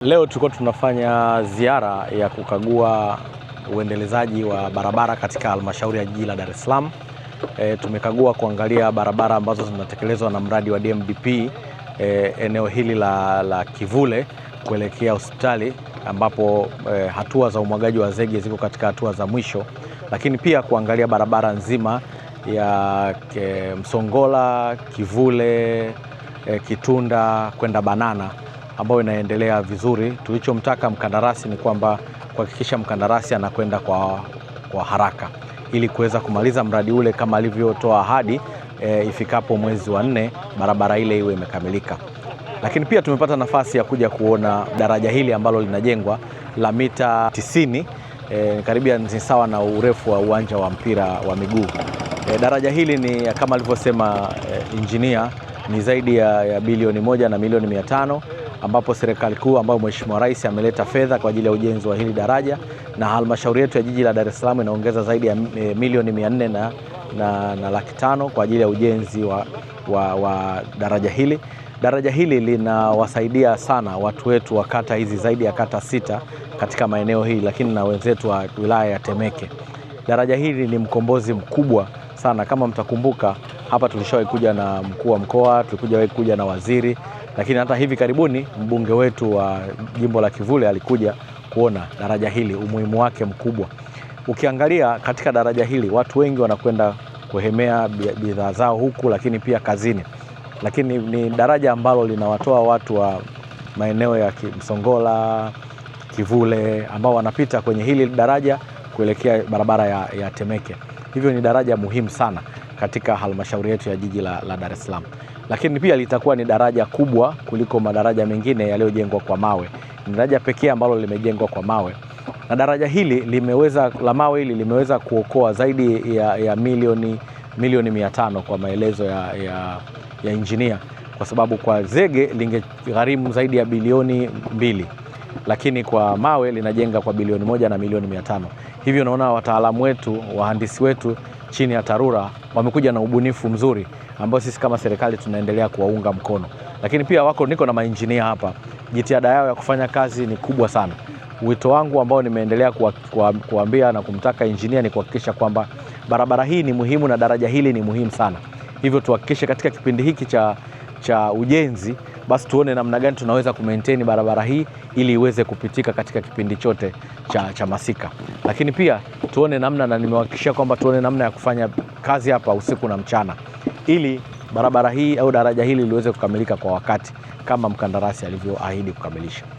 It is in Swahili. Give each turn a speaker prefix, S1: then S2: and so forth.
S1: Leo tulikuwa tunafanya ziara ya kukagua uendelezaji wa barabara katika halmashauri ya jiji la Dar es Salaam. Tumekagua kuangalia barabara ambazo zinatekelezwa na mradi wa DMDP eneo hili la Kivule kuelekea hospitali ambapo hatua za umwagaji wa zege ziko katika hatua za mwisho, lakini pia kuangalia barabara nzima ya Msongola, Kivule, Kitunda kwenda Banana ambayo inaendelea vizuri. Tulichomtaka mkandarasi ni kwamba kuhakikisha mkandarasi anakwenda kwa haraka ili kuweza kumaliza mradi ule kama alivyotoa ahadi ifikapo mwezi wa 4 barabara ile iwe imekamilika. Lakini pia tumepata nafasi ya kuja kuona daraja hili ambalo linajengwa la mita 90, karibia ni sawa na urefu wa uwanja wa mpira wa miguu. Daraja hili ni kama alivyosema injinia, ni zaidi ya bilioni 1 na milioni 500, ambapo serikali kuu ambayo Mheshimiwa Rais ameleta fedha kwa ajili ya ujenzi wa hili daraja, na halmashauri yetu ya jiji la Dar es Salaam inaongeza zaidi ya milioni 400 na laki 5 kwa ajili ya ujenzi wa daraja hili. Daraja hili linawasaidia sana watu wetu wa kata hizi zaidi ya kata 6 katika maeneo hili, lakini na wenzetu wa wilaya ya Temeke. Daraja hili ni mkombozi mkubwa sana. Kama mtakumbuka, hapa tulishawahi kuja na mkuu wa mkoa, tulikuja kuja na waziri, lakini hata hivi karibuni mbunge wetu wa jimbo la Kivule alikuja kuona daraja hili, umuhimu wake mkubwa. Ukiangalia katika daraja hili watu wengi wanakwenda kuhemea bidhaa zao huku, lakini pia kazini. Lakini ni daraja ambalo linawatoa watu wa maeneo ya Msongola, Kivule ambao wanapita kwenye hili daraja kuelekea barabara ya Temeke. Hivyo ni daraja muhimu sana katika halmashauri yetu ya jiji la Dar es Salaam. Lakini pia litakuwa ni daraja kubwa kuliko madaraja mengine yaliyojengwa kwa mawe. Ni daraja pekee ambalo limejengwa kwa mawe. Na daraja hili la mawe hili limeweza kuokoa zaidi ya milioni 500 kwa maelezo ya injinia, kwa sababu kwa zege lingegharimu zaidi ya bilioni 2, lakini kwa mawe linajenga kwa bilioni 1 na milioni 500. Hivyo naona wataalamu wetu, wahandisi wetu chini ya TARURA wamekuja na ubunifu mzuri ambao sisi kama serikali tunaendelea kuwaunga mkono. Lakini pia niko na mainjinia hapa, jitihada yao ya kufanya kazi ni kubwa sana. Wito wangu ambao nimeendelea kuambia na kumtaka injinia ni kuhakikisha kwamba barabara hii ni muhimu na daraja hili ni muhimu sana. Hivyo tuhakikishe katika kipindi hiki cha ujenzi, basi tuone namna gani tunaweza kumaintain barabara hii ili iweze kupitika katika kipindi chote cha masika. Lakini pia tuone namna, na nimewahakikishia kwamba tuone namna ya kufanya kazi hapa usiku na mchana ili barabara hii au daraja hili liweze kukamilika kwa wakati kama mkandarasi alivyoahidi kukamilisha.